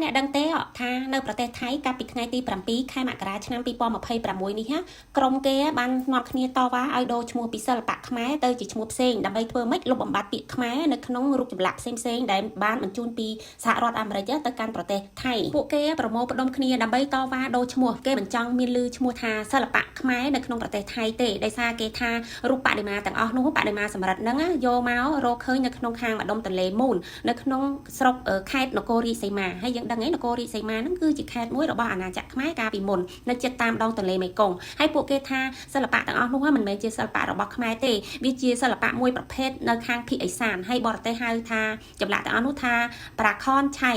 អ្នកដឹងទេថានៅប្រទេសថៃកាលពីថ្ងៃទី7ខែមករាឆ្នាំ2026នេះក្រុមគេបាននាំគ្នាតវ៉ាឲ្យដូរឈ្មោះពីសិល្បៈខ្មែរទៅជាឈ្មោះផ្សេងដើម្បីធ្វើម៉េចលុបបំបាត់ពាក្យខ្មែរនៅក្នុងរូបចម្លាក់ផ្សេងៗដែលបានបញ្ជូនពីសហរដ្ឋអាមេរិកទៅកាន់ប្រទេសថៃពួកគេប្រមូលផ្ដុំគ្នាដើម្បីតវ៉ាដូរឈ្មោះគេមិនចង់មានឮឈ្មោះថាសិល្បៈខ្មែរនៅក្នុងប្រទេសថៃទេដោយសារគេថារូបបដិមាទាំងអស់នោះបដិមាសម្រិតហ្នឹងយកមករកឃើញនៅក្នុងខាងម្ដុំទន្លេមូននៅក្នុងស្រុកខេត្តនគររាជសីមាហើយយើងដឹងហើយនគររាជសីមាហ្នឹងគឺជាខេត្តមួយរបស់អាណាចក្រខ្មែរកាលពីមុននៅជិតតាមដងទន្លេមេគង្គហើយពួកគេថាសិល្បៈទាំងអស់នោះមិនមែនជាសិល្បៈរបស់ខ្មែរទេវាជាសិល្បៈមួយប្រភេទនៅខាងភាគឦសានហើយបរទេសហៅថាចម្លាក់ទាំងអស់នោះថាប្រាខនឆៃ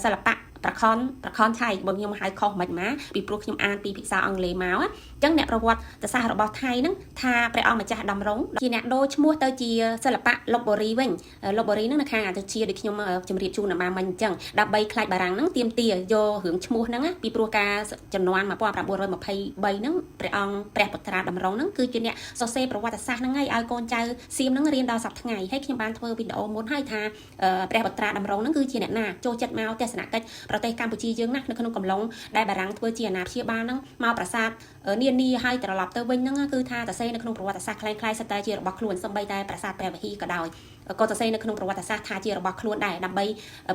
សិល្បៈប្រខនឆៃបងខ្ញុំហៅខុសមិនម៉ាពីព្រោះខ្ញុំអានពីភាសាអង់គ្លេសមកអញ្ចឹងអ្នកប្រវត្តិសាស្ត្ររបស់ថៃហ្នឹងថាព្រះអង្គម្ចាស់ដំរុងជាអ្នកដូរឈ្មោះទៅជាសិល្បៈលុបបូរីវិញលុបបូរីហ្នឹងនៅខាងអាទិជាដូចខ្ញុំជម្រាបជូនអាម៉ាមិញអញ្ចឹងដើម្បីខ្លាចបារាំងហ្នឹងទាមទារយករឿងឈ្មោះហ្នឹងពីព្រោះការចំនួន1923ហ្នឹងព្រះពុត្រាដំរុងហ្នឹងគឺជាអ្នកសរសេរប្រវត្តិសាស្ត្រហ្នឹងឲ្យកូនចៅសៀមហ្នឹងរៀនដល់សប្តាហ៍ថ្ងៃហើយខ្ញុំបានធ្វើវីដេអូមុនហើយថាព្រះពុត្រាដំរុងហ្នឹងគឺជាអ្នកណាចូលចិត្តមកទស្សនកិច្ចប្រទេសកម្ពុជាយើងណានៅក្នុងកំឡុងដែលបារាំងធ្វើជាអាណាព្យាបាលហ្នឹងមកប្រាសាទនានាហើយត្រឡប់ទៅវិញហ្នឹងគឺថាសរសេរនៅក្នុងប្រវត្តិសាស្ត្រคล้ายៗសិតតែជារបស់ខ្លួនសម្បីតែប្រាសាទព្រះវិហារក៏ដោយក៏សរសេរនៅក្នុងប្រវត្តិសាស្ត្រថាជារបស់ខ្លួនដែរដើម្បី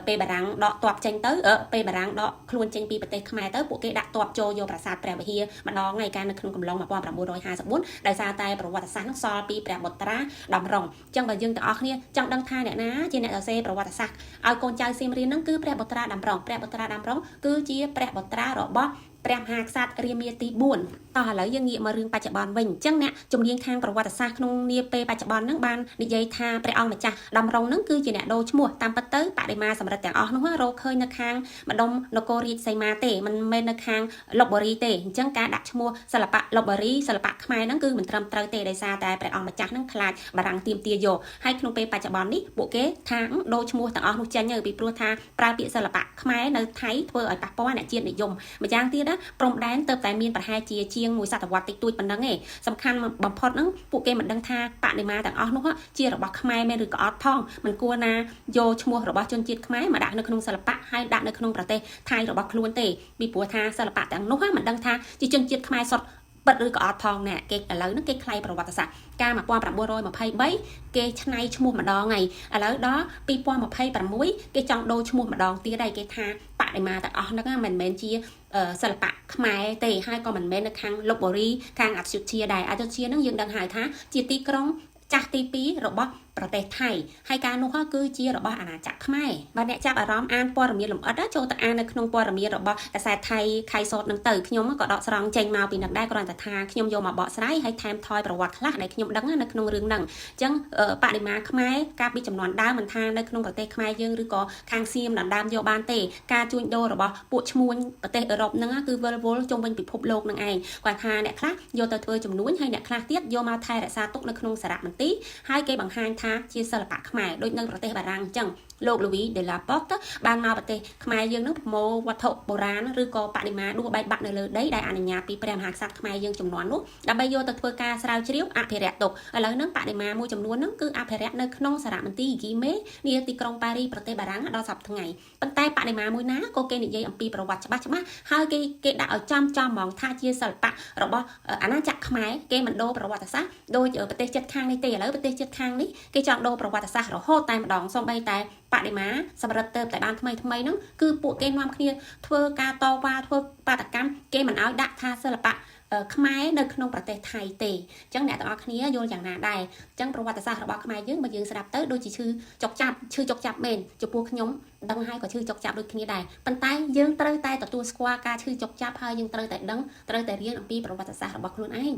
ពេលបារាំងដកទ័ពចេញទៅពេលបារាំងដកខ្លួនចេញពីប្រទេសខ្មែរទៅពួកគេដាក់ទ័ពចូលយកប្រាសាទព្រះវិហារម្ដងថ្ងៃកាលនៅក្នុងកំឡុង1954ដោយសារតែប្រវត្តិសាស្ត្រហ្នឹងសល់ពីព្រះបុត្រាដំរុងអញ្ចឹងបើយើងទាំងអស់គ្នាចង់ដឹងថាអ្នកណាជាអ្នកសរសេរប្រវត្តិសាស្ត្រឲ្យកូនចៅសៀមរៀនហ្នឹងគឺព្រះបុត្រាដំរុងព្រះបុត្រាដំរុងគឺជាព្រះបុត្រារបស់ព្រះមហាក្សត្ររាមាទី4តោះឥឡូវយើងងាកមករឿងបច្ចុប្បន្នវិញអញ្ចឹងអ្នកជំនាញខាងប្រវត្តិសាស្ត្រក្នុងនាពេលបច្ចុប្បន្នហ្នឹងបាននិយាយថាព្រះអង្គម្ចាស់ដំរុងហ្នឹងគឺជាអ្នកដូរឈ្មោះតាមពិតទៅបដិមាសម្រិតទាំងអស់នោះរកឃើញនៅខាងម្ដុំនគររាជសីមាទេមិនមែននៅខាងលុបបូរីទេអញ្ចឹងការដាក់ឈ្មោះសិល្បៈលុបបូរីសិល្បៈខ្មែរហ្នឹងគឺមិនត្រឹមត្រូវទេដោយសារតែព្រះអង្គម្ចាស់ហ្នឹងខ្លាចបារាំងទាមទារយកហើយក្នុងពេលបច្ចុប្បន្ននេះពួកគេថាដូរឈ្មោះទាំងអស់នោះចេញទៅពីព្រោះថាប្រើពាក្យសិល្បៈខ្មែរនៅថៃធ្វើឲ្យប៉ះពាល់អ្នកជាតិនិយមម្យ៉ាងទៀតណាព្រំដែនទៅតែមានប្រហែលជាង1សតវត្សតិចតួចប៉ុណ្ណឹងឯងសំខាន់បំផុតហ្នឹងពួកគេមិនដឹងថាបដិមាទាំងអស់នោះជារបស់ខ្មែរមែនឬក៏អត់ផងមិនគួរណាយកឈ្មោះរបស់ជនជាតិខ្មែរមកដាក់នៅក្នុងសិល្បៈហើយដាក់នៅក្នុងប្រទេសថៃរបស់ខ្លួនទេពីព្រោះថាសិល្បៈទាំងនោះមិនដឹងថាជាជនជាតិខ្មែរសុទ្ធពិតឬក៏អត់ផងណែគេឥឡូវហ្នឹងគេខ្លាយប្រវត្តិសាស្ត្រកាល1923គេឆ្នៃឈ្មោះម្ដងហើយឥឡូវដល់2026គេចង់ដូរឈ្មោះម្ដងទៀតហើយគេថាបដិមាទាំងអស់ហ្នឹងមិនមែនជាសិល្បៈខ្មែរទេហើយក៏មិនមែននៅខាងលុបបូរីខាងអយុធ្យាដែរអយុធ្យាហ្នឹងយើងដឹងហើយថាជាទីក្រុងចាស់ទី2របស់ប្រទេសថៃហើយការនោះគឺជារបស់អាណាចក្រខ្មែរបើអ្នកចាប់អារម្មណ៍អានព័ត៌មានលម្អិតចូលទៅអាននៅក្នុងព័ត៌មានរបស់កាសែតថៃខៃសតនឹងទៅខ្ញុំក៏ដកស្រង់ចេញមកពីនឹងដែរគ្រាន់តែថាខ្ញុំយកមកបកស្រាយហើយថែមថយប្រវត្តិខ្លះដែលខ្ញុំដឹងនៅក្នុងរឿងហ្នឹងអញ្ចឹងបដិមាខ្មែរកាលពីចំនួនដើមមិនថានៅក្នុងប្រទេសខ្មែរយើងឬក៏ខាងសៀមដណ្ដើមយកបានទេការជួញដូររបស់ពួកឈ្មួញប្រទេសអឺរ៉ុបហ្នឹងគឺវិលវល់ជុំវិញពិភពលោកហ្នឹងឯងគាត់ថាអ្នកខ្លះយកទៅធ្វើជំនួញហើយអ្នកខ្លះទៀតយកមកថែរក្សាទុកនៅក្នុងសារមន្ទីរហើយគេបង្ហាញថាជាសិល្បៈខ្មែរដូចនៅប្រទេសបារាំងអញ្ចឹងលោក Louis de la Porte បានមកប្រទេសខ្មែរយើងនឹងប្រមូលវត្ថុបុរាណឬក៏បដិមាដួសបែកបាក់នៅលើដីដែលអនុញ្ញាតពីព្រះមហាក្សត្រខ្មែរយើងចំនួននោះដើម្បីយកទៅធ្វើការស្រាវជ្រាវអភិរក្សទុកឥឡូវហ្នឹងបដិមាមួយចំនួនហ្នឹងគឺអភិរក្សនៅក្នុងសារមន្ទីរហ្គីមេនាទីក្រុងប៉ារីប្រទេសបារាំងដល់សប្តាហ៍ថ្ងៃប៉ុន្តែបដិមាមួយណាក៏គេនិយាយអំពីប្រវត្តិច្បាស់ហើយគេដាក់ឲ្យចំហ្មងថាជាសិល្បៈរបស់អាណាចក្រខ្មែរគេមិនដូរប្រវត្តិសាស្ត្រដូចប្រទេសជិតខាងនេះទេឥឡូវប្រទេសជិតខាងនេះគេចង់ដូរប្រវត្តិសាស្ត្ររហូតតែម្ដងសូម្បីតែបដិមាសម្រាប់ទៅតែបានថ្មីហ្នឹងគឺពួកគេនាំគ្នាធ្វើការតវ៉ាធ្វើបាតកម្មគេមិនឲ្យដាក់ថាសិល្បៈខ្មែរនៅក្នុងប្រទេសថៃទេអញ្ចឹងអ្នកទាំងអស់គ្នាយល់យ៉ាងណាដែរអញ្ចឹងប្រវត្តិសាស្ត្ររបស់ខ្មែរយើងបើយើងស្ដាប់ទៅដូចជាឈឺចុកចាប់មែនចំពោះខ្ញុំដឹងហើយក៏ឈឺចុកចាប់ដូចគ្នាដែរប៉ុន្តែយើងត្រូវតែទទួលស្គាល់ការឈឺចុកចាប់ហើយយើងត្រូវតែដឹងត្រូវតែរៀនអំពីប្រវត្តិសាស្ត្ររបស់ខ្លួនឯង